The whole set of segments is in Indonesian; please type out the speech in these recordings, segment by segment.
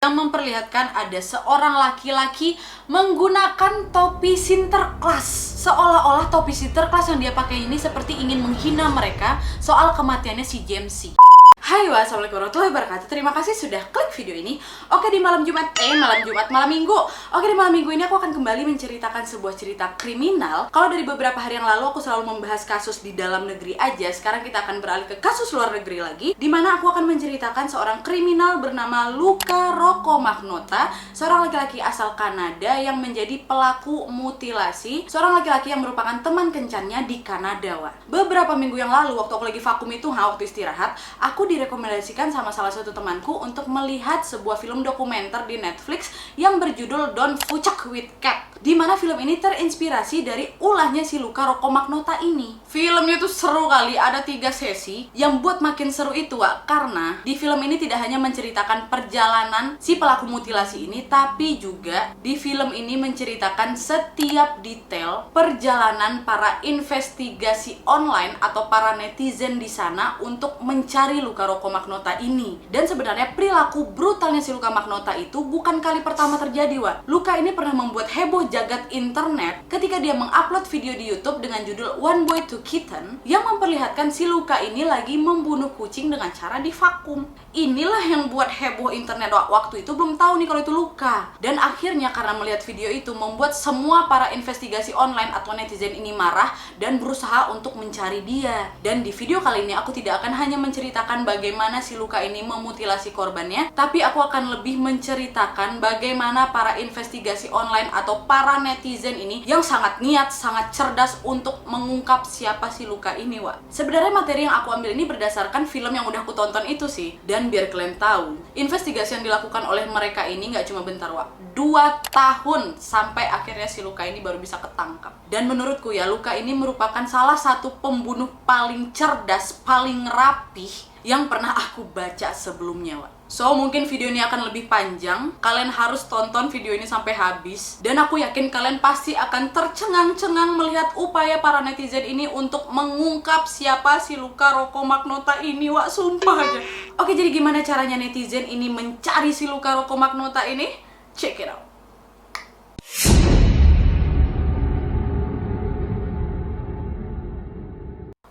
yang memperlihatkan ada seorang laki-laki menggunakan topi Sinterklas. Seolah-olah topi Sinterklas yang dia pakai ini seperti ingin menghina mereka soal kematiannya si James. Hai, wassalamualaikum warahmatullahi wabarakatuh. Terima kasih sudah klik video ini. Oke, di malam Minggu. Oke, di malam Minggu ini aku akan kembali menceritakan sebuah cerita kriminal. Kalau dari beberapa hari yang lalu aku selalu membahas kasus di dalam negeri aja, sekarang kita akan beralih ke kasus luar negeri lagi, di mana aku akan menceritakan seorang kriminal bernama Luca Rocco Magnotta, seorang laki-laki asal Kanada yang menjadi pelaku mutilasi, seorang laki-laki yang merupakan teman kencannya di Kanada. Beberapa minggu yang lalu waktu aku lagi vakum itu, waktu istirahat, aku direkomendasikan sama salah satu temanku untuk melihat sebuah film dokumenter di Netflix yang berjudul Don't Fuck with Cat, di mana film ini terinspirasi dari ulahnya si Luca Rocco Magnotta ini. Filmnya tuh seru kali, ada 3 sesi. Yang buat makin seru itu, karena di film ini tidak hanya menceritakan perjalanan si pelaku mutilasi ini, tapi juga di film ini menceritakan setiap detail perjalanan para investigasi online atau para netizen di sana untuk mencari Luca Rocco Magnotta ini. Dan sebenarnya perilaku brutalnya si Luca Magnotta itu bukan kali pertama terjadi, Luca ini pernah membuat heboh jagat internet ketika dia mengupload video di YouTube dengan judul One Boy to Kitten yang memperlihatkan si Luca ini lagi membunuh kucing dengan cara divakum. Inilah yang buat heboh internet waktu itu, belum tahu nih kalau itu Luca. Dan akhirnya karena melihat video itu membuat semua para investigasi online atau netizen ini marah dan berusaha untuk mencari dia. Dan di video kali ini aku tidak akan hanya menceritakan bagaimana si Luca ini memutilasi korbannya, tapi aku akan lebih menceritakan bagaimana para investigasi online atau para netizen ini yang sangat niat, sangat cerdas untuk mengungkap siapa si Luca ini, Sebenarnya materi yang aku ambil ini berdasarkan film yang udah aku tonton itu sih. Dan biar kalian tahu, investigasi yang dilakukan oleh mereka ini nggak cuma bentar, 2 tahun sampai akhirnya si Luca ini baru bisa ketangkap. Dan menurutku Luca ini merupakan salah satu pembunuh paling cerdas, paling rapih yang pernah aku baca sebelumnya, So, mungkin video ini akan lebih panjang. Kalian harus tonton video ini sampai habis. Dan aku yakin kalian pasti akan tercengang-cengang melihat upaya para netizen ini untuk mengungkap siapa si Luca Rocco Magnotta ini, sumpah aja. Oke, jadi gimana caranya netizen ini mencari si Luca Rocco Magnotta ini? Check it out.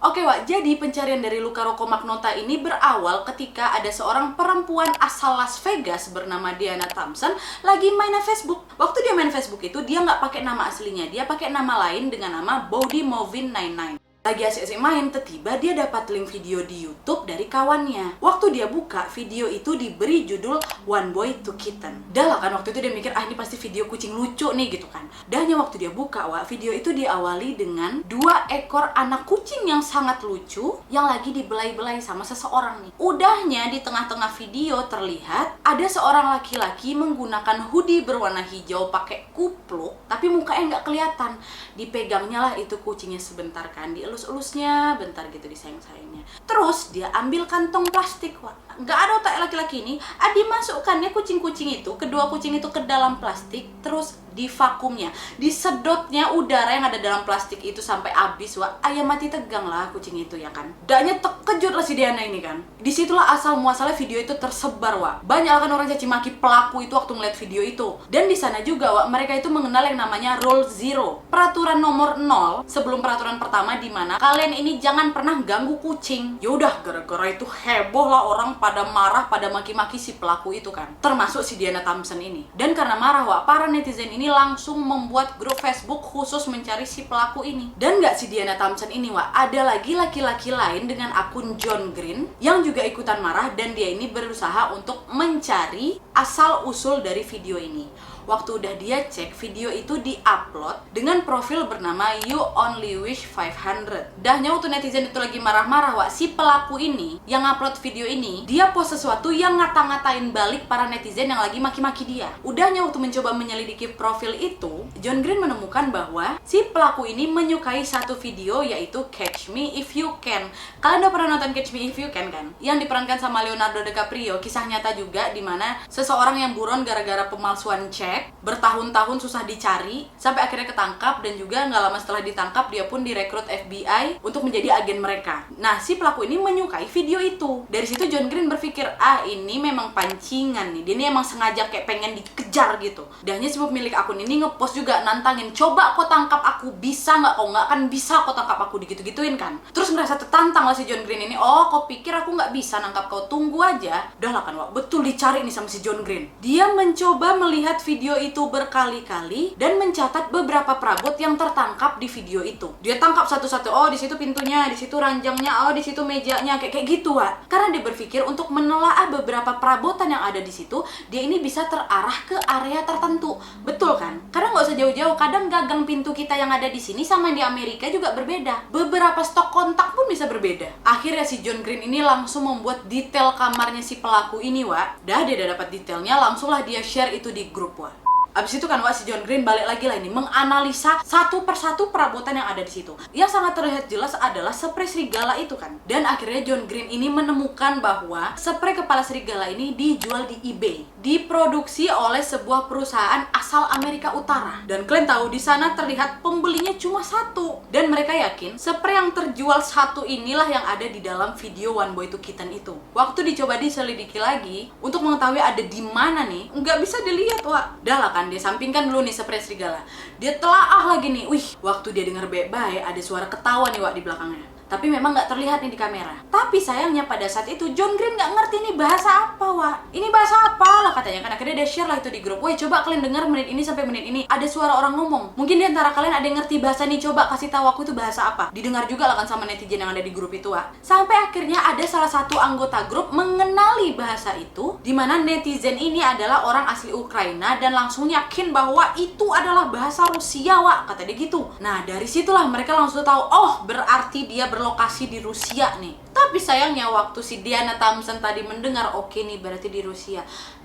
Oke, jadi pencarian dari Luca Rocco Magnotta ini berawal ketika ada seorang perempuan asal Las Vegas bernama Diana Thompson lagi main Facebook. Waktu dia main Facebook itu, dia nggak pakai nama aslinya, dia pakai nama lain dengan nama Body Movin 99. Lagi asik-asik main, tiba-tiba dia dapat link video di YouTube dari kawannya. Waktu dia buka, video itu diberi judul One Boy to Kitten. Dah lah kan, waktu itu dia mikir, ini pasti video kucing lucu nih gitu kan. Dahnya waktu dia buka, video itu diawali dengan 2 ekor anak kucing yang sangat lucu yang lagi dibelai-belai sama seseorang nih. Udahnya di tengah-tengah video terlihat ada seorang laki-laki menggunakan hoodie berwarna hijau pakai kupluk, tapi mukanya nggak kelihatan. Dipegangnya lah itu kucingnya sebentar kan, elus-elusnya bentar gitu, disayang-sayangnya. Terus dia ambil kantong plastik, nggak ada otak laki-laki ini. Dimasukkannya kucing-kucing itu, kedua kucing itu ke dalam plastik, terus divakumnya, disedotnya udara yang ada dalam plastik itu sampai habis, ayam mati tegang lah kucing itu ya kan. Danya terkejut lah si Diana ini kan. Disitulah asal muasalnya video itu tersebar, banyak kan orang caci maki pelaku itu waktu ngeliat video itu. Dan di sana juga mereka itu mengenal yang namanya Rule Zero, peraturan nomor 0 sebelum peraturan pertama, di mana kalian ini jangan pernah ganggu kucing. Yaudah, gara-gara itu heboh lah orang pada marah, pada maki-maki si pelaku itu kan, termasuk si Diana Thompson ini. Dan karena marah, para netizen ini langsung membuat grup Facebook khusus mencari si pelaku ini. Dan nggak si Diana Thompson ini, ada lagi laki-laki lain dengan akun John Green yang juga ikutan marah, dan dia ini berusaha untuk mencari asal-usul dari video ini. Waktu udah dia cek, video itu di-upload dengan profil bernama You Only Wish 500. Dahnya waktu netizen itu lagi marah-marah, si pelaku ini yang upload video ini, dia post sesuatu yang ngata-ngatain balik para netizen yang lagi maki-maki dia. Udahnya waktu mencoba menyelidiki profil itu, John Green menemukan bahwa si pelaku ini menyukai satu video, yaitu Catch Me If You Can. Kalian udah pernah nonton Catch Me If You Can kan? Yang diperankan sama Leonardo DiCaprio, kisah nyata juga, dimana seseorang yang buron gara-gara pemalsuan cek, bertahun-tahun susah dicari, sampai akhirnya ketangkap, dan juga nggak lama setelah ditangkap dia pun direkrut FBI untuk menjadi agen mereka. Nah, si pelaku ini menyukai video itu. Dari situ John Green berpikir, ini memang pancingan nih, dia ini emang sengaja kayak pengen dikejar gitu. Dan si pemilik akun ini ngepost juga nantangin, coba kau tangkap aku, bisa nggak? Kau nggak akan bisa kau tangkap aku, digitu-gituin kan. Terus ngerasa tertantang lah si John Green ini, kau pikir aku nggak bisa nangkap kau, tunggu aja. Udah lah kan, Wak, betul dicari nih sama si John Green. Dia mencoba melihat video itu berkali-kali dan mencatat beberapa perabot yang tertangkap di video itu. Dia tangkap satu-satu, di situ pintunya, di situ ranjangnya, di situ mejanya, kayak gitu, Wak. Karena dia berpikir untuk menelaah beberapa perabotan yang ada di situ, dia ini bisa terarah ke area tertentu. Betul kan? Karena nggak usah jauh-jauh, kadang gagang pintu kita yang ada di sini sama yang di Amerika juga berbeda. Beberapa stok kontak pun bisa berbeda. Akhirnya si John Green ini langsung membuat detail kamarnya si pelaku ini, Wak. Dia udah dapat detailnya, langsunglah dia share itu di grup, Wak. Abis itu kan, Wak, si John Green balik lagi lah ini menganalisa satu persatu perabotan yang ada di situ. Yang sangat terlihat jelas adalah spray serigala itu kan. Dan akhirnya John Green ini menemukan bahwa spray kepala serigala ini dijual di eBay, diproduksi oleh sebuah perusahaan asal Amerika Utara. Dan kalian tahu di sana terlihat pembelinya cuma satu. Dan mereka yakin spray yang terjual satu inilah yang ada di dalam video One Boy Two Kitten itu. Waktu dicoba diselidiki lagi untuk mengetahui ada di mana nih, nggak bisa dilihat, Wak. Dah lah kan, dia sampingkan dulu nih spray serigala. Dia telaah lagi nih. Waktu dia dengar baik-baik ada suara ketawa nih, Wak, di belakangnya. Tapi memang nggak terlihat nih di kamera. Tapi sayangnya pada saat itu John Green nggak ngerti ini bahasa apa, Wak. Ini bahasa apa lah katanya kan. Akhirnya dia share lah itu di grup. Coba kalian dengar menit ini sampai menit ini ada suara orang ngomong. Mungkin di antara kalian ada yang ngerti bahasa nih, coba kasih tahu aku itu bahasa apa. Didengar juga lah kan sama netizen yang ada di grup itu, Wak. Sampai akhirnya ada salah satu anggota grup mengenali bahasa itu, dimana netizen ini adalah orang asli Ukraina dan langsung yakin bahwa itu adalah bahasa Rusia, Wak, kata dia gitu. Nah, dari situlah mereka langsung tahu, berarti dia berlokasi di Rusia nih. Tapi sayangnya waktu si Diana Thompson tadi mendengar, oke nih berarti di Rusia.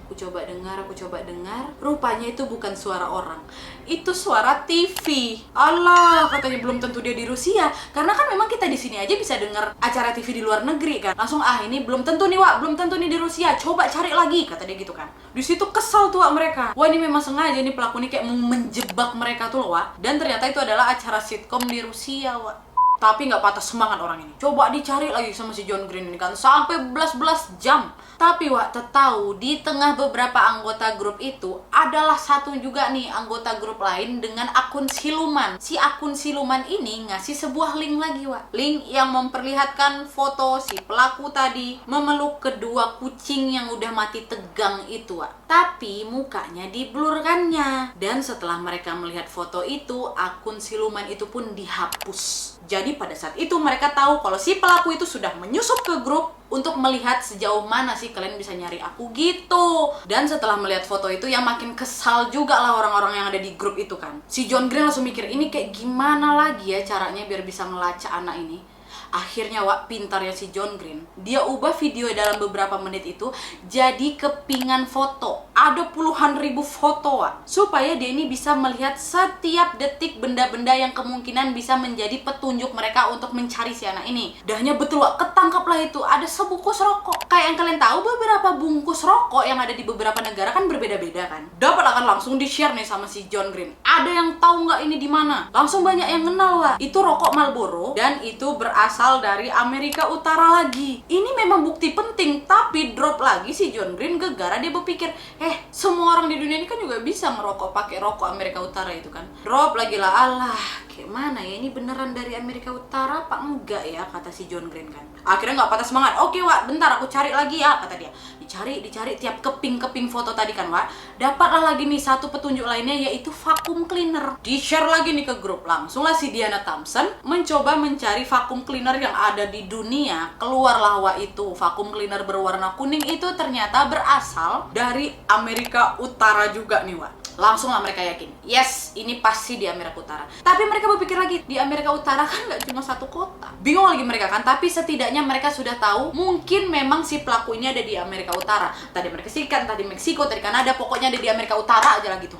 Aku coba dengar, rupanya itu bukan suara orang, itu suara TV. Allah, katanya belum tentu dia di Rusia, karena kan memang kita di sini aja bisa dengar acara TV di luar negeri kan. Langsung ini belum tentu nih, Wak, belum tentu nih di Rusia. Coba cari lagi, kata dia gitu kan. Di situ kesal tuh, Wak, mereka. Wah, ini memang sengaja nih pelaku ini kayak mau menjebak mereka tuh loh, Wak. Dan ternyata itu adalah acara sitkom di Rusia, Wak. Tapi nggak patah semangat orang ini. Coba dicari lagi sama si John Green ini kan, sampai belas-belas jam. Tapi, Wak, tahu di tengah beberapa anggota grup itu adalah satu juga nih anggota grup lain dengan akun siluman. Si akun siluman ini ngasih sebuah link lagi, Wak. Link yang memperlihatkan foto si pelaku tadi memeluk kedua kucing yang udah mati tegang itu, Wak. Tapi mukanya diblurkannya. Dan setelah mereka melihat foto itu, akun siluman itu pun dihapus. Jadi pada saat itu mereka tahu kalau si pelaku itu sudah menyusup ke grup untuk melihat sejauh mana sih kalian bisa nyari aku gitu. Dan setelah melihat foto itu, yang makin kesal juga lah orang-orang yang ada di grup itu kan. Si John Green langsung mikir, ini kayak gimana lagi ya caranya biar bisa ngelacak anak ini. Akhirnya, Wak, pintarnya si John Green, dia ubah video dalam beberapa menit itu jadi kepingan foto. Ada puluhan ribu foto, Wak, supaya dia ini bisa melihat setiap detik benda-benda yang kemungkinan bisa menjadi petunjuk mereka untuk mencari si anak ini. Dahnya betul, Wak, ketangkaplah itu. Ada sebungkus rokok. Kayak yang kalian tahu, beberapa bungkus rokok yang ada di beberapa negara kan berbeda-beda kan. Dapat akan langsung di-share nih sama si John Green. Ada yang tahu nggak ini di mana? Langsung banyak yang kenal, Wak. Itu rokok Marlboro dan itu berasal dari Amerika Utara lagi. Ini memang bukti penting, tapi drop lagi si John Green gegara. Dia berpikir, semua orang di dunia ini kan juga bisa ngerokok pakai rokok Amerika Utara itu kan. Drop lagi lah, alah, kayak mana ya, ini beneran dari Amerika Utara apa enggak ya, kata si John Green kan. Akhirnya nggak patah semangat. Oke, Wak, bentar aku cari lagi ya, kata dia. Dicari tiap keping foto tadi kan, Wak. Dapatlah lagi nih satu petunjuk lainnya, yaitu vacuum cleaner. Di-share lagi nih ke grup. Langsunglah si Diana Thompson mencoba mencari vacuum cleaner yang ada di dunia. Keluarlah, Wak, itu vacuum cleaner berwarna kuning itu ternyata berasal dari Amerika Utara juga nih, Wak. Langsung lah mereka yakin, yes, ini pasti di Amerika Utara. Tapi mereka berpikir lagi, di Amerika Utara kan nggak cuma satu kota. Bingung lagi mereka kan, tapi setidaknya mereka sudah tahu mungkin memang si pelaku ini ada di Amerika Utara. Tadi Amerika Serikat, tadi Meksiko, tadi Kanada, pokoknya ada di Amerika Utara aja lah gitu,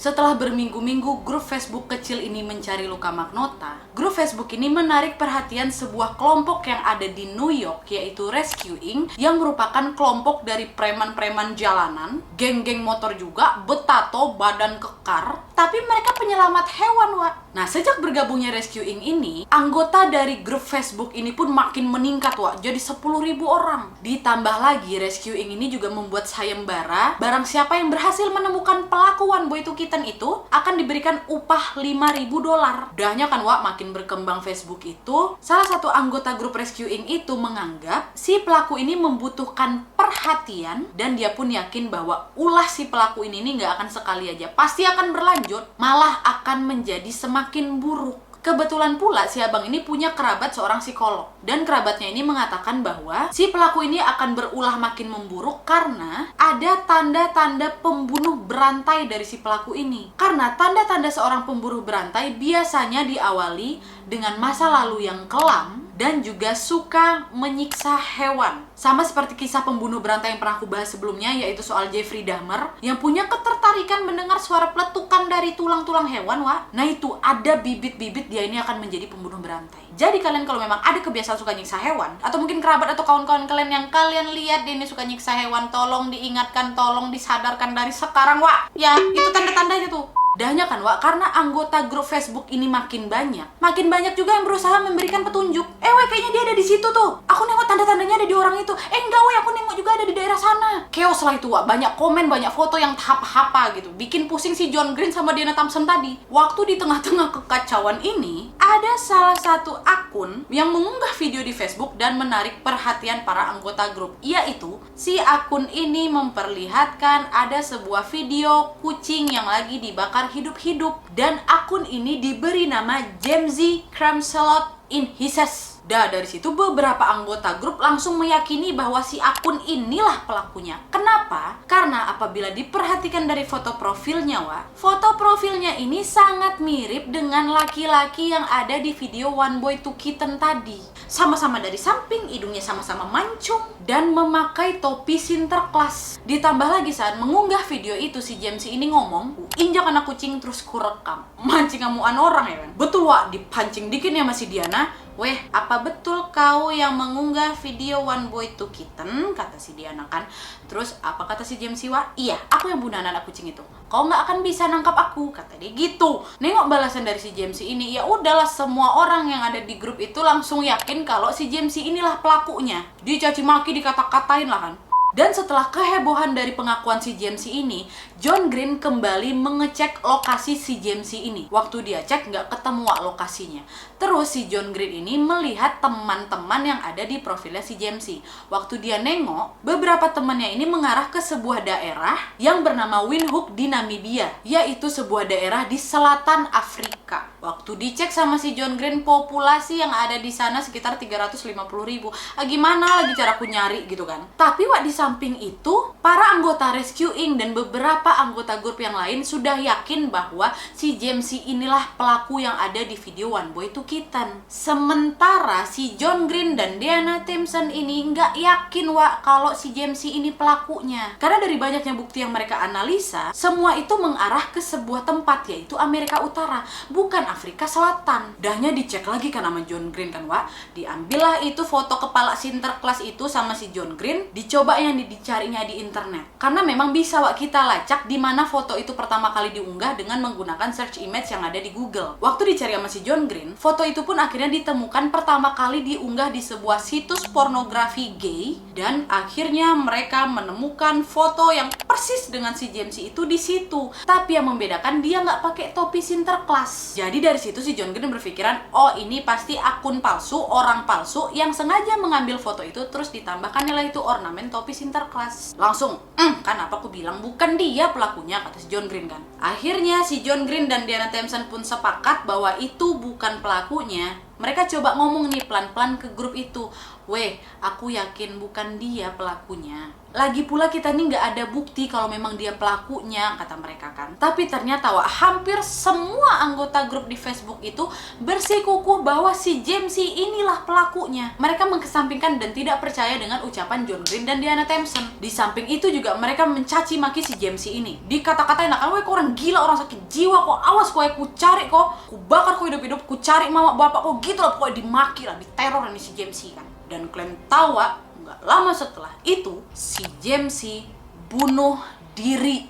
Setelah berminggu-minggu grup Facebook kecil ini mencari Luka Magnotta, grup Facebook ini menarik perhatian sebuah kelompok yang ada di New York, yaitu Rescue Inc., yang merupakan kelompok dari preman-preman jalanan, geng-geng motor juga, betato, badan kekar, tapi mereka penyelamat hewan, Wak. Nah, sejak bergabungnya Rescue Inc. ini, anggota dari grup Facebook ini pun makin meningkat, Wak, jadi 10.000 orang. Ditambah lagi, Rescue Inc. ini juga membuat sayembara, barang siapa yang berhasil menemukan pelaku One Boy Two Kitten itu akan diberikan upah $5.000. Udahnya kan, Wak, makin berkembang Facebook itu, salah satu anggota grup Rescue Inc. itu menganggap si pelaku ini membutuhkan perhatian, dan dia pun yakin bahwa ulah si pelaku ini nggak akan sekali aja, pasti akan berlanjut, malah akan menjadi semakin buruk. Kebetulan pula si abang ini punya kerabat seorang psikolog, dan kerabatnya ini mengatakan bahwa si pelaku ini akan berulah makin memburuk karena ada tanda-tanda pembunuh berantai dari si pelaku ini. Karena tanda-tanda seorang pembunuh berantai biasanya diawali dengan masa lalu yang kelam dan juga suka menyiksa hewan. Sama seperti kisah pembunuh berantai yang pernah aku bahas sebelumnya, yaitu soal Jeffrey Dahmer yang punya ketertarikan mendengar suara peletukan dari tulang-tulang hewan, Wak. Nah, itu ada bibit-bibit dia ini akan menjadi pembunuh berantai. Jadi kalian kalau memang ada kebiasaan suka nyiksa hewan, atau mungkin kerabat atau kawan-kawan kalian yang kalian lihat dia ini suka nyiksa hewan, tolong diingatkan, tolong disadarkan dari sekarang, Wak. Ya, itu tanda-tandanya tuh. Dahnya kan, Wak, karena anggota grup Facebook ini makin banyak juga yang berusaha memberikan petunjuk. Weh, kayaknya dia ada di situ tuh. Aku nengok tanda-tandanya ada di orang itu. Enggak, weh, aku nengok juga ada di daerah sana. Chaos lah itu, Wak. Banyak komen, banyak foto yang tahap-hapa gitu. Bikin pusing si John Green sama Diana Thompson tadi. Waktu di tengah-tengah kekacauan ini, ada salah satu akun yang mengunggah video di Facebook dan menarik perhatian para anggota grup. Yaitu, si akun ini memperlihatkan ada sebuah video kucing yang lagi dibakar hidup-hidup, dan akun ini diberi nama Jamesy Cramselot in Hisses. Dari situ beberapa anggota grup langsung meyakini bahwa si akun inilah pelakunya. Kenapa? Karena apabila diperhatikan dari foto profilnya, Wak, foto profilnya ini sangat mirip dengan laki-laki yang ada di video One Boy Two Kitten tadi. Sama-sama dari samping, hidungnya sama-sama mancung, dan memakai topi Sinterklas. Ditambah lagi saat mengunggah video itu, si James ini ngomong, injak anak kucing terus kurekam. Mancing amuan orang ya kan? Betul, Wak, dipancing dikit ya masih Diana. Weh, apa betul kau yang mengunggah video One Boy Two Kitten? Kata si Diana kan. Terus apa kata si James, Wak? Iya, aku yang bunuh anak kucing itu. Kau nggak akan bisa nangkap aku, kata dia gitu. Nengok balasan dari si James ini, ya udahlah, semua orang yang ada di grup itu langsung yakin kalau si James inilah pelakunya. Dicaci maki, dikata-katain lah kan. Dan setelah kehebohan dari pengakuan si James ini, John Green kembali mengecek lokasi si James ini. Waktu dia cek, nggak ketemu lokasinya. Terus si John Green ini melihat teman-teman yang ada di profilnya si James. Waktu dia nengok, beberapa temannya ini mengarah ke sebuah daerah yang bernama Windhoek di Namibia, yaitu sebuah daerah di selatan Afrika. Waktu dicek sama si John Green, populasi yang ada di sana sekitar 350.000. Gimana lagi caraku nyari gitu kan? Tapi Wak, di samping itu, para anggota Rescue Inc. dan beberapa anggota grup yang lain sudah yakin bahwa si James inilah pelaku yang ada di video One Boy Two Kitten. Sementara si John Green dan Diana Thompson ini nggak yakin, Wak, kalau si James ini pelakunya. Karena dari banyaknya bukti yang mereka analisa, semua itu mengarah ke sebuah tempat, yaitu Amerika Utara, bukan Afrika Selatan. Dahnya dicek lagi kan sama John Green kan, Wak. Diambillah itu foto kepala Sinterklas itu sama si John Green, dicoba yang dicarinya di internet. Karena memang bisa, Wak, kita lacak di mana foto itu pertama kali diunggah dengan menggunakan search image yang ada di Google. Waktu dicari sama si John Green, foto itu pun akhirnya ditemukan pertama kali diunggah di sebuah situs pornografi gay, dan akhirnya mereka menemukan foto yang persis dengan si James itu di situ. Tapi yang membedakan, dia nggak pakai topi Sinterklas. Jadi dari situ si John Green berpikiran, oh ini pasti akun palsu, orang palsu yang sengaja mengambil foto itu terus ditambahkan nilai itu ornamen topi Sinterklas. Langsung, kan apa aku bilang bukan dia pelakunya, kata si John Green kan. Akhirnya si John Green dan Diana Thompson pun sepakat bahwa itu bukan pelakunya. Mereka coba ngomong nih pelan-pelan ke grup itu, weh, aku yakin bukan dia pelakunya. Lagi pula kita nih nggak ada bukti kalau memang dia pelakunya, kata mereka kan. Tapi ternyata Wak, hampir semua anggota grup di Facebook itu bersikukuh bahwa si Jamesy inilah pelakunya. Mereka mengesampingkan dan tidak percaya dengan ucapan John Green dan Diana Thompson. Di samping itu juga mereka mencaci maki si Jamesy ini. Dikata-katain, "Weh, kok orang gila, orang sakit jiwa kok, awas kok, ku cari kok, ku bakar kok hidup-hidup, ku cari mama bapak kok," gitu lah pokoknya, dimaki lah, diteror ini si Jamesy kan. Dan kalian tahu Wak, nggak lama setelah itu si Jamesy bunuh diri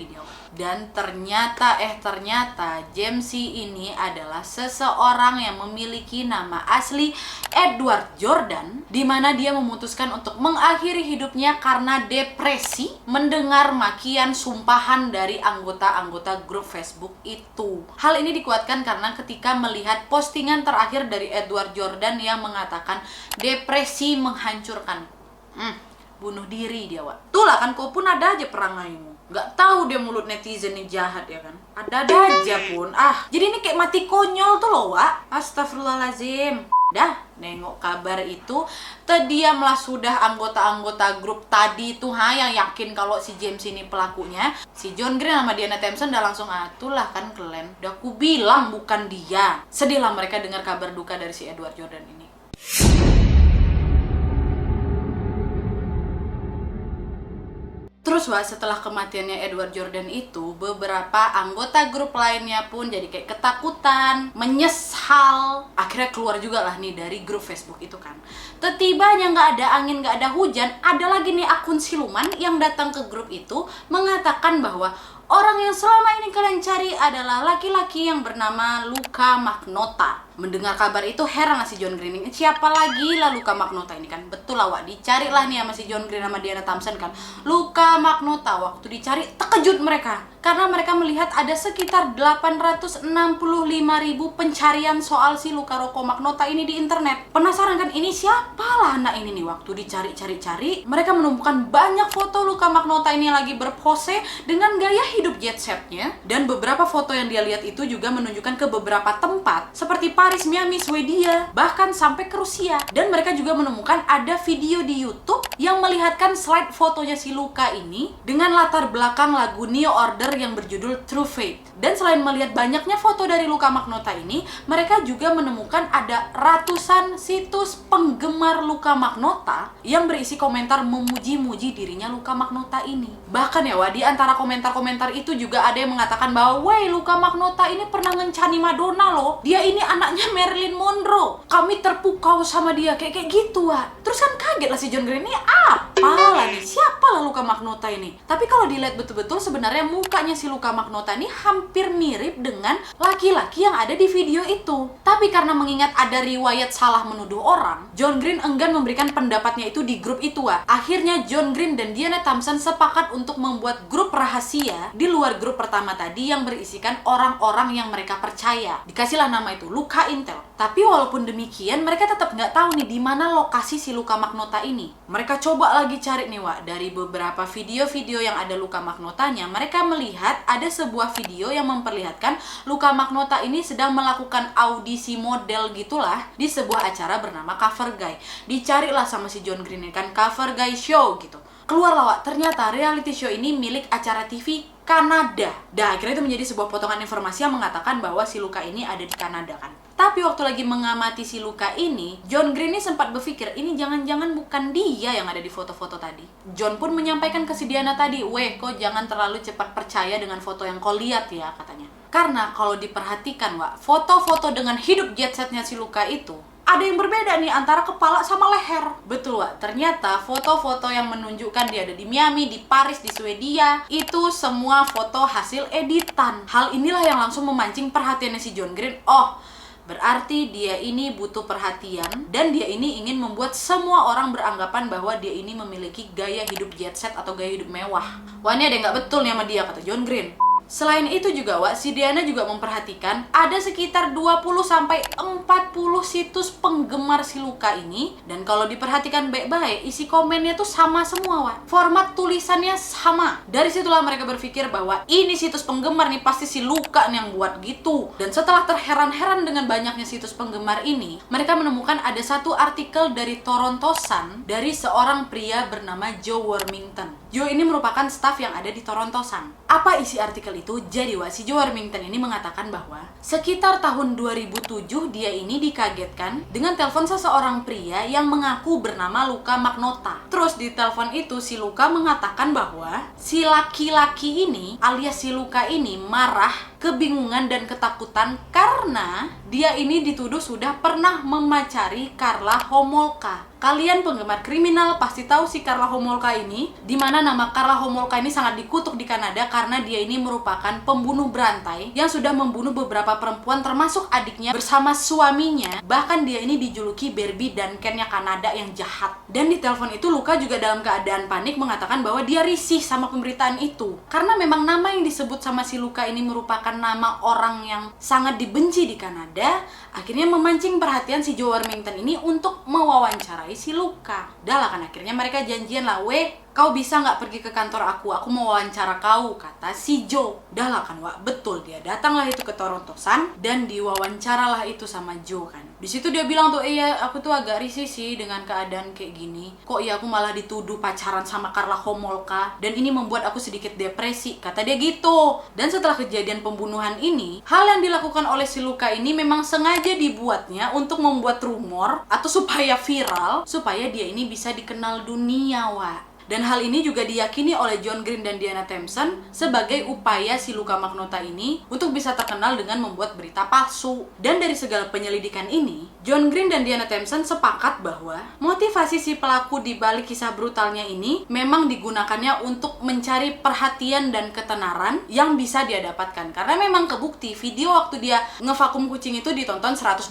dia. Dan ternyata Jamesy ini adalah seseorang yang memiliki nama asli Edward Jordan, di mana dia memutuskan untuk mengakhiri hidupnya karena depresi mendengar makian sumpahan dari anggota-anggota grup Facebook itu. Hal ini dikuatkan karena ketika melihat postingan terakhir dari Edward Jordan yang mengatakan depresi menghancurkan. Bunuh diri dia, Wak. Itulah kan, kau pun ada aja perangaimu. Nggak tahu dia mulut netizen ini jahat ya kan. Ada aja pun. Jadi ini kayak mati konyol tuh loh, Wak. Astagfirullahaladzim. Dah, nengok kabar itu, terdiamlah sudah anggota-anggota grup tadi tuh yang yakin kalau si James ini pelakunya. Si John Green sama Diana Thompson udah langsung, itulah kan kalian. Udah aku bilang bukan dia. Sedihlah mereka dengar kabar duka dari si Edward Jordan ini. Terus Wak, setelah kematiannya Edward Jordan itu, beberapa anggota grup lainnya pun jadi kayak ketakutan, menyesal. Akhirnya keluar juga lah nih dari grup Facebook itu kan. Tetibanya nggak ada angin, nggak ada hujan, ada lagi nih akun siluman yang datang ke grup itu mengatakan bahwa orang yang selama ini kalian cari adalah laki-laki yang bernama Luka Magnotta. Mendengar kabar itu heran lah si John Green ini, siapa lagi lah Luka Magnotta ini kan. Betul lah Wak, dicari lah nih sama si John Green sama Diana Thompson kan, Luka Magnotta. Waktu dicari terkejut mereka karena mereka melihat ada sekitar 865.000 pencarian soal si Luka Rocco Magnotta ini di internet. Penasaran kan, ini siapa lah anak ini nih. Waktu dicari-cari mereka menemukan banyak foto Luka Magnotta ini lagi berpose dengan gaya hidup jet setnya, dan beberapa foto yang dia lihat itu juga menunjukkan ke beberapa tempat seperti Paris, Miami, Swedia, bahkan sampai ke Rusia. Dan mereka juga menemukan ada video di YouTube yang melihatkan slide fotonya si Luka ini dengan latar belakang lagu New Order yang berjudul True Faith. Dan selain melihat banyaknya foto dari Luka Magnotta ini, mereka juga menemukan ada ratusan situs penggemar Luka Magnotta yang berisi komentar memuji-muji dirinya Luka Magnotta ini. Bahkan ya Wak, di antara komentar-komentar itu juga ada yang mengatakan bahwa, "Wey, Luka Magnotta ini pernah ngencani Madonna loh. Dia ini anaknya Marilyn Monroe. Kami terpukau sama dia," kayak gitu Wak. Terus kan kaget lah si John Green, ini apalah nih, siapa lah Luka Magnotta ini. Tapi kalau dilihat betul-betul sebenarnya mukanya si Luka Magnotta ini hampir mirip dengan laki-laki yang ada di video itu. Tapi karena mengingat ada riwayat salah menuduh orang, John Green enggan memberikan pendapatnya itu di grup itu Wak. Akhirnya John Green dan Diana Thompson sepakat untuk membuat grup rahasia di luar grup pertama tadi yang berisikan orang-orang yang mereka percaya. Dikasihlah nama itu Luka Intel. Tapi walaupun demikian, mereka tetap nggak tahu nih di mana lokasi si Luka Magnotta ini. Mereka coba lagi cari nih Wak, dari beberapa video-video yang ada Luka Magnottanya, mereka melihat ada sebuah video yang memperlihatkan Luka Magnotta ini sedang melakukan audisi model gitulah di sebuah acara bernama Cover Guy. Dicarilah sama si John Green kan, Cover Guy Show gitu. Keluarlah Wak, ternyata reality show ini milik acara TV Kanada. Dan akhirnya itu menjadi sebuah potongan informasi yang mengatakan bahwa si Luka ini ada di Kanada kan. Tapi waktu lagi mengamati si Luka ini, John Green ini sempat berpikir, ini jangan-jangan bukan dia yang ada di foto-foto tadi. John pun menyampaikan ke si Diana tadi, "Weh, kau jangan terlalu cepat percaya dengan foto yang kau lihat ya," katanya. Karena kalau diperhatikan Wak, foto-foto dengan hidup jet setnya si Luka itu ada yang berbeda nih antara kepala sama leher. Betul Wak, ternyata foto-foto yang menunjukkan dia ada di Miami, di Paris, di Swedia, itu semua foto hasil editan. Hal inilah yang langsung memancing perhatiannya si John Green. Oh, berarti dia ini butuh perhatian dan dia ini ingin membuat semua orang beranggapan bahwa dia ini memiliki gaya hidup jet set atau gaya hidup mewah. Wah, ini ada yang nggak betul nih sama dia, kata John Green. Selain itu juga, Wak, si Diana juga memperhatikan ada sekitar 20-40 situs penggemar si Luka ini. Dan kalau diperhatikan baik-baik, isi komennya tuh sama semua, Wak. Format tulisannya sama. Dari situlah mereka berpikir bahwa ini situs penggemar nih, pasti si Luka nih yang buat gitu. Dan setelah terheran-heran dengan banyaknya situs penggemar ini, mereka menemukan ada satu artikel dari Toronto Sun dari seorang pria bernama Joe Wormington. Joe ini merupakan staf yang ada di Toronto Sun. Apa isi artikel itu? Jadi, Wak, si Joe Wormington ini mengatakan bahwa sekitar tahun 2007 dia ini dikagetkan dengan telepon seseorang pria yang mengaku bernama Luka Magnotta. Terus di telepon itu si Luka mengatakan bahwa si laki-laki ini alias si Luka ini marah, kebingungan dan ketakutan karena dia ini dituduh sudah pernah memacari Karla Homolka. Kalian penggemar kriminal pasti tahu si Karla Homolka ini, di mana nama Karla Homolka ini sangat dikutuk di Kanada karena dia ini merupakan pembunuh berantai yang sudah membunuh beberapa perempuan termasuk adiknya bersama suaminya. Bahkan dia ini dijuluki Barbie dan Ken-nya Kanada yang jahat. Dan di telepon itu Luka juga dalam keadaan panik mengatakan bahwa dia risih sama pemberitaan itu. Karena memang nama yang disebut sama si Luka ini merupakan nama orang yang sangat dibenci di Kanada, akhirnya memancing perhatian si Joe Wormington ini untuk mewawancarai si Luka. Dah lah kan, akhirnya mereka janjian lah, weh, kau bisa nggak pergi ke kantor aku mau wawancara kau, kata si Joe. Dah lah kan, Wak, betul, dia datanglah itu ke Toronto Sun dan diwawancaralah itu sama Joe kan. Di situ dia bilang tuh, iya aku tuh agak risih sih dengan keadaan kayak gini. Kok ya aku malah dituduh pacaran sama Karla Homolka dan ini membuat aku sedikit depresi, kata dia gitu. Dan setelah kejadian pembunuhan ini, hal yang dilakukan oleh si Luka ini memang sengaja dibuatnya untuk membuat rumor atau supaya viral, supaya dia ini bisa dikenal dunia, Wak. Dan hal ini juga diyakini oleh John Green dan Diana Thompson sebagai upaya si Luka Magnotta ini untuk bisa terkenal dengan membuat berita palsu. Dan dari segala penyelidikan ini, John Green dan Diana Thompson sepakat bahwa motivasi si pelaku di balik kisah brutalnya ini memang digunakannya untuk mencari perhatian dan ketenaran yang bisa dia dapatkan. Karena memang kebukti video waktu dia ngevakum kucing itu ditonton 120.000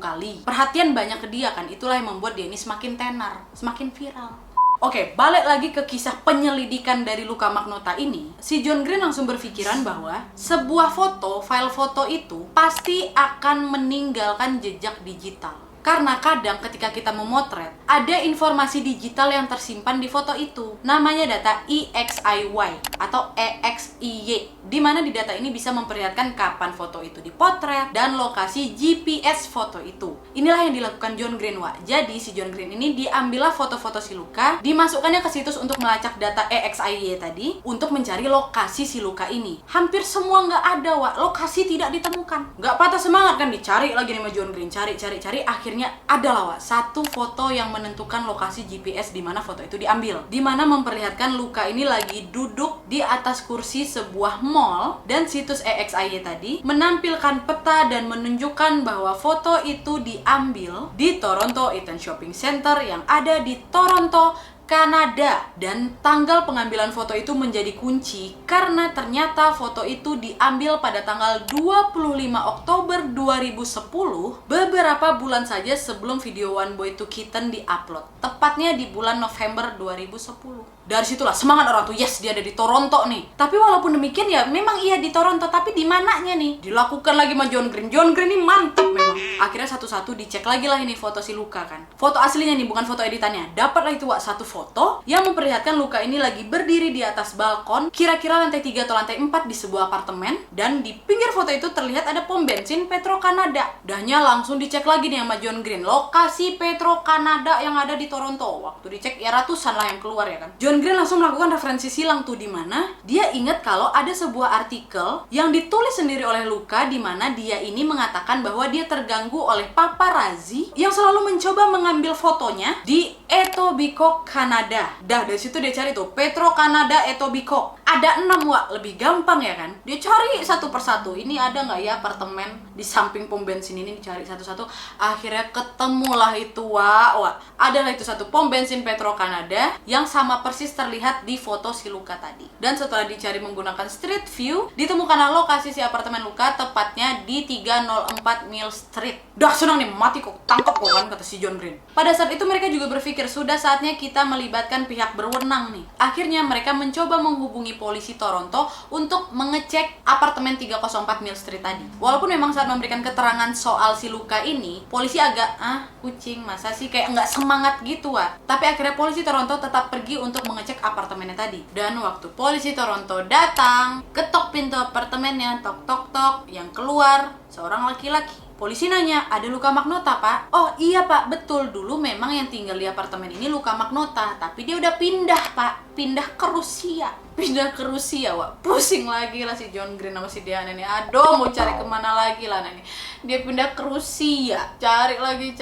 kali. Perhatian banyak ke dia kan, itulah yang membuat dia ini semakin tenar, semakin viral. Oke, balik lagi ke kisah penyelidikan dari Luka Magnotta ini. Si John Green langsung berpikiran bahwa sebuah foto, file foto itu pasti akan meninggalkan jejak digital. Karena kadang ketika kita memotret, ada informasi digital yang tersimpan di foto itu. Namanya data EXIY atau EXIY, di mana di data ini bisa memperlihatkan kapan foto itu dipotret dan lokasi GPS foto itu. Inilah yang dilakukan John Green, Wak. Jadi si John Green ini diambillah foto-foto si Luka, dimasukkannya ke situs untuk melacak data EXIY tadi untuk mencari lokasi si Luka ini. Hampir semua nggak ada, Wak. Lokasi tidak ditemukan. Nggak patah semangat kan, dicari lagi nih sama John Green, cari. Akhirnya adalah, Wak, satu foto yang menentukan lokasi GPS di mana foto itu diambil. Di mana memperlihatkan Luka ini lagi duduk di atas kursi sebuah mall dan situs EXIY tadi menampilkan peta dan menunjukkan bahwa foto itu diambil di Toronto Eaton Shopping Center yang ada di Toronto, Kanada. Dan tanggal pengambilan foto itu menjadi kunci karena ternyata foto itu diambil pada tanggal 25 Oktober 2010, beberapa bulan saja sebelum video One Boy Two Kitten diupload, tepatnya di bulan November 2010. Dari situlah semangat orang tuh, yes, dia ada di Toronto nih. Tapi walaupun demikian ya memang iya di Toronto, tapi di mananya nih? Dilakukan lagi sama John Green. John Green ini mantap memang. Akhirnya satu-satu dicek lagi lah ini foto si Luka kan. Foto aslinya nih, bukan foto editannya. Dapatlah itu, Wak, satu foto yang memperlihatkan Luka ini lagi berdiri di atas balkon, kira-kira lantai 3 atau lantai 4 di sebuah apartemen. Dan di pinggir foto itu terlihat ada pom bensin Petro Kanada. Dahnya langsung dicek lagi nih sama John Green, lokasi Petro Kanada yang ada di Toronto. Waktu dicek ya ratusan lah yang keluar ya kan. John Green langsung melakukan referensi silang tuh, di mana dia ingat kalau ada sebuah artikel yang ditulis sendiri oleh Luka, di mana dia ini mengatakan bahwa dia terganggu oleh paparazzi yang selalu mencoba mengambil fotonya di Etobicoke, Kanada. Dah dari situ dia cari tuh Petro Kanada Etobicoke. Ada 6, Wak, lebih gampang ya kan. Dia cari satu persatu. Ini ada nggak ya apartemen di samping pom bensin ini, dicari satu-satu. Akhirnya ketemulah itu, Wak. Adalah itu satu pom bensin Petro Kanada yang sama persis terlihat di foto si Luka tadi. Dan setelah dicari menggunakan Street View, ditemukanlah lokasi si apartemen Luka, tepatnya di 304 Mill Street. Dah senang nih, mati kok, tangkap kok kan, kata si John Green. Pada saat itu mereka juga berpikir sudah saatnya kita melibatkan pihak berwenang nih. Akhirnya mereka mencoba menghubungi polisi Toronto untuk mengecek apartemen 304 Mill Street tadi. Walaupun memang saat memberikan keterangan soal si Luka ini, polisi agak, kucing, masa sih, kayak nggak semangat gitu, Wak. Tapi akhirnya polisi Toronto tetap pergi untuk mengecek apartemennya tadi. Dan waktu polisi Toronto datang, ketok pintu apartemennya, tok tok tok, yang keluar seorang laki-laki. Polisi nanya, ada Luka Magnotta, Pak? Oh iya, Pak, betul. Dulu memang yang tinggal di apartemen ini Luka Magnotta, tapi dia udah pindah, Pak. Pindah ke Rusia. Pindah ke Rusia, Wak. Pusing lagi lah si John Green sama si Diana ini. Aduh, mau cari kemana lagi lah ini. Dia pindah ke Rusia. Cari lagi.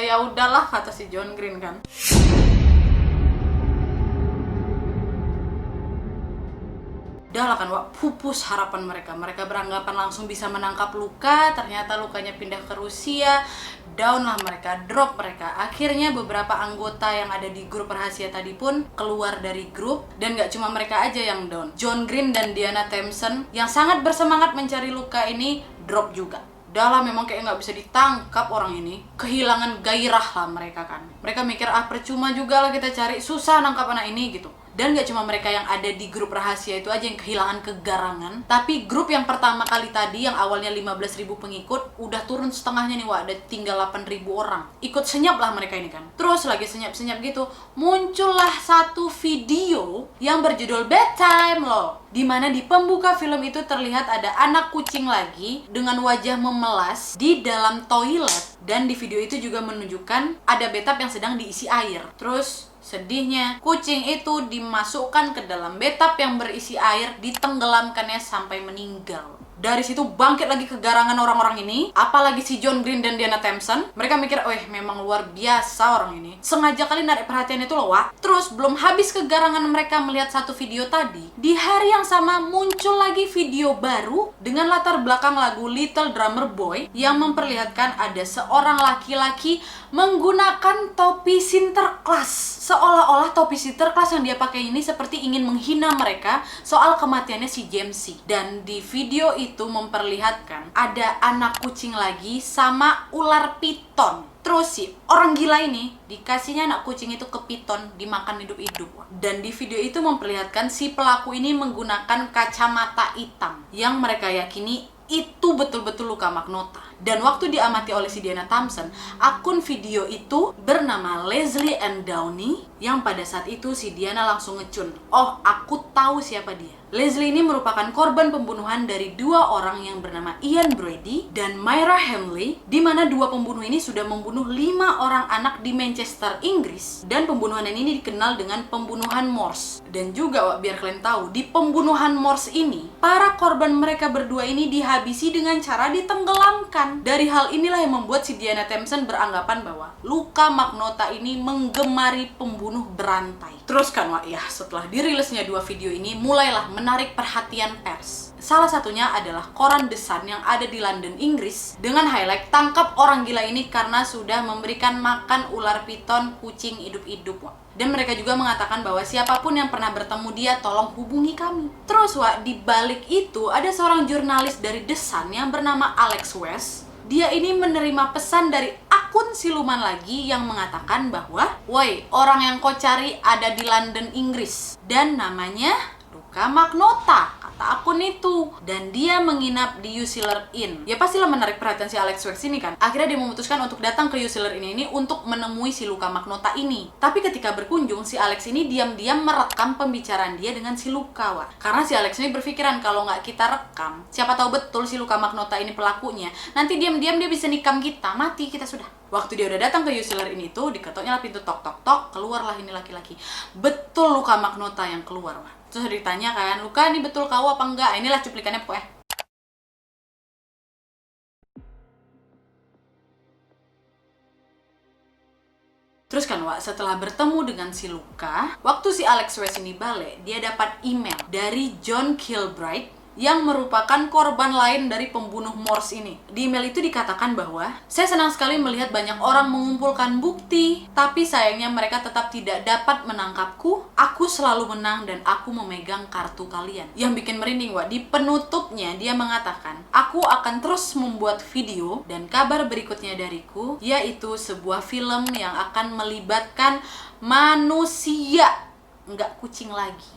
Ya udahlah, kata si John Green kan. Udah lah kan, Wak, pupus harapan mereka. Mereka beranggapan langsung bisa menangkap Luka, ternyata Lukanya pindah ke Rusia. Down lah mereka, drop mereka. Akhirnya beberapa anggota yang ada di grup rahasia tadi pun keluar dari grup. Dan gak cuma mereka aja yang down. John Green dan Diana Thompson yang sangat bersemangat mencari Luka ini drop juga. Udah lah, memang kayak nggak bisa ditangkap orang ini. Kehilangan gairah lah mereka kan. Mereka mikir, percuma juga lah kita cari, susah nangkap anak ini gitu. Dan gak cuma mereka yang ada di grup rahasia itu aja yang kehilangan kegarangan, tapi grup yang pertama kali tadi yang awalnya 15.000 pengikut udah turun setengahnya nih, Wak, ada tinggal 8.000 orang. Ikut senyap lah mereka ini kan. Terus lagi senyap-senyap gitu, muncullah satu video yang berjudul Bedtime loh, dimana di pembuka film itu terlihat ada anak kucing lagi dengan wajah memelas di dalam toilet. Dan di video itu juga menunjukkan ada bathtub yang sedang diisi air. Terus sedihnya, kucing itu dimasukkan ke dalam bathtub yang berisi air, ditenggelamkannya sampai meninggal. Dari situ bangkit lagi kegarangan orang-orang ini, apalagi si John Green dan Diana Thompson. Mereka mikir, memang luar biasa orang ini. Sengaja kali narik perhatian itu loh, Wak. Terus belum habis kegarangan mereka melihat satu video tadi, di hari yang sama muncul lagi video baru dengan latar belakang lagu Little Drummer Boy yang memperlihatkan ada seorang laki-laki menggunakan topi Sinterklas. Seolah-olah topi Sinterklas yang dia pakai ini seperti ingin menghina mereka soal kematiannya si Jamesy. Dan di video itu memperlihatkan ada anak kucing lagi sama ular piton. Terus sih, orang gila ini dikasihnya anak kucing itu ke piton, dimakan hidup-hidup. Dan di video itu memperlihatkan si pelaku ini menggunakan kacamata hitam yang mereka yakini itu betul-betul Luka Magnotta. Dan waktu diamati oleh si Diana Thompson, akun video itu bernama Leslie and Downey, yang pada saat itu si Diana langsung ngecun, oh aku tahu siapa dia. Leslie ini merupakan korban pembunuhan dari dua orang yang bernama Ian Brady dan Myra Hamley, di mana dua pembunuh ini sudah membunuh 5 orang anak di Manchester, Inggris. Dan pembunuhan ini dikenal dengan pembunuhan Morse. Dan juga, Wak, biar kalian tahu, di pembunuhan Morse ini, para korban mereka berdua ini dihabisi dengan cara ditenggelamkan. Dari hal inilah yang membuat si Diana Thompson beranggapan bahwa Luka Magnotta ini menggemari pembunuh berantai. Terus kan, Wak, ya setelah dirilisnya 2 video ini, mulailah menarik perhatian pers. Salah satunya adalah koran The Sun yang ada di London, Inggris, dengan highlight tangkap orang gila ini karena sudah memberikan makan ular piton kucing hidup-hidup, Wak. Dan mereka juga mengatakan bahwa siapapun yang pernah bertemu dia, tolong hubungi kami. Terus, Wak, di balik itu ada seorang jurnalis dari The Sun yang bernama Alex West. Dia ini menerima pesan dari akun siluman lagi yang mengatakan bahwa, woi, orang yang kau cari ada di London, Inggris. Dan namanya Luka Magnotta, kata akun itu. Dan dia menginap di Usiller Inn. Ya pastilah menarik perhatian si Alex Wax ini kan. Akhirnya dia memutuskan untuk datang ke Usiller Inn ini untuk menemui si Luka Magnotta ini. Tapi ketika berkunjung, si Alex ini diam-diam merekam pembicaraan dia dengan si Luka, Wak. Karena si Alex ini berpikiran kalau nggak kita rekam, siapa tahu betul si Luka Magnotta ini pelakunya. Nanti diam-diam dia bisa nikam kita, mati kita sudah. Waktu dia udah datang ke Usiller ini tuh, diketoknya lah pintu, tok tok tok, keluarlah ini laki-laki. Betul Luka Magnotta yang keluar, Wak. Terus ditanya kan, Luka ini betul kau apa enggak? Inilah cuplikannya pokoknya. Terus kan, Wak, setelah bertemu dengan si Luka, waktu si Alex West ini balik, dia dapat email dari John Kilbride yang merupakan korban lain dari pembunuh Morse ini. Di email itu dikatakan bahwa, saya senang sekali melihat banyak orang mengumpulkan bukti, tapi sayangnya mereka tetap tidak dapat menangkapku. Aku selalu menang dan aku memegang kartu kalian. Yang bikin merinding, Wak, di penutupnya dia mengatakan, aku akan terus membuat video dan kabar berikutnya dariku, yaitu sebuah film yang akan melibatkan manusia, nggak kucing lagi.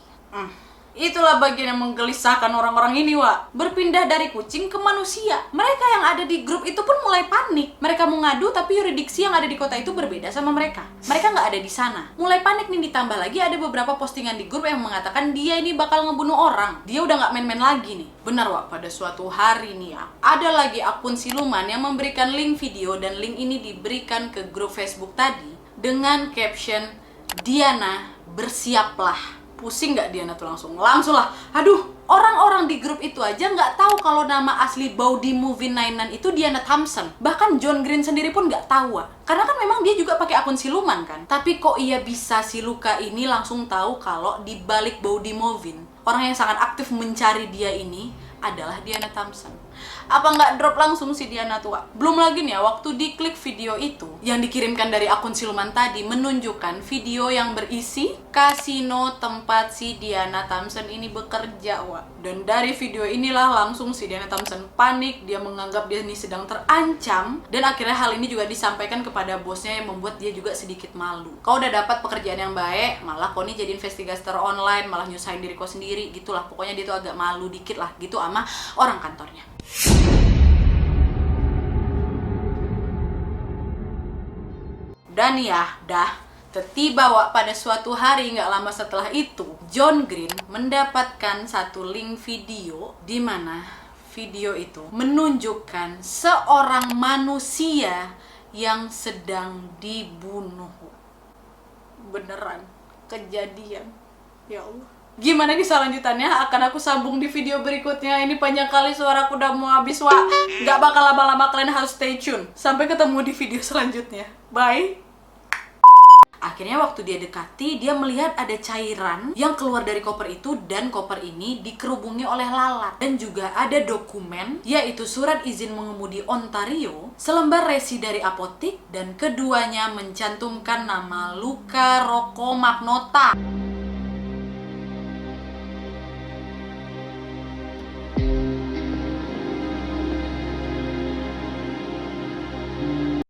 Itulah bagian yang menggelisahkan orang-orang ini, Wak. Berpindah dari kucing ke manusia. Mereka yang ada di grup itu pun mulai panik. Mereka mau ngadu, tapi yurisdiksi yang ada di kota itu berbeda sama mereka. Mereka nggak ada di sana. Mulai panik nih, ditambah lagi ada beberapa postingan di grup yang mengatakan dia ini bakal ngebunuh orang. Dia udah nggak main-main lagi nih. Benar, Wak, pada suatu hari nih ya, ada lagi akun siluman yang memberikan link video, dan link ini diberikan ke grup Facebook tadi dengan caption, "Diana, bersiaplah." Pusing nggak Diana tuh langsung lah. Aduh, orang-orang di grup itu aja nggak tahu kalau nama asli Baudy Movie 99 itu Diana Thompson. Bahkan John Green sendiri pun nggak tahu, Wak. Karena kan memang dia juga pakai akun siluman kan. Tapi kok ia bisa si Luka ini langsung tahu kalau di balik Baudy Movie, orang yang sangat aktif mencari dia ini adalah Diana Thompson. Apa nggak drop langsung si Diana tuh, Wak? Belum lagi nih ya, waktu diklik video itu yang dikirimkan dari akun siluman tadi menunjukkan video yang berisi kasino tempat si Diana Thompson ini bekerja, Wak. Dan dari video inilah langsung si Diana Thompson panik, dia menganggap dia ini sedang terancam, dan akhirnya hal ini juga disampaikan kepada bosnya yang membuat dia juga sedikit malu. Kau udah dapat pekerjaan yang baik, malah kau nih jadi investigator online, malah nyusahin diri kau sendiri, gitulah. Pokoknya dia tuh agak malu dikit lah gitu sama orang kantornya. Dan ya, tiba Wak, pada suatu hari nggak lama setelah itu, John Green mendapatkan satu link video di mana video itu menunjukkan seorang manusia yang sedang dibunuh. Beneran kejadian. Ya Allah. Gimana nih selanjutannya akan aku sambung di video berikutnya. Ini panjang kali, suaraku udah mau habis, Wak. Nggak bakal lama-lama, kalian harus stay tune. Sampai ketemu di video selanjutnya. Bye. Akhirnya waktu dia dekati, dia melihat ada cairan yang keluar dari koper itu, dan koper ini dikerubungi oleh lalat. Dan juga ada dokumen, yaitu surat izin mengemudi Ontario, selembar resi dari apotik, dan keduanya mencantumkan nama Luca Rocco Magnota.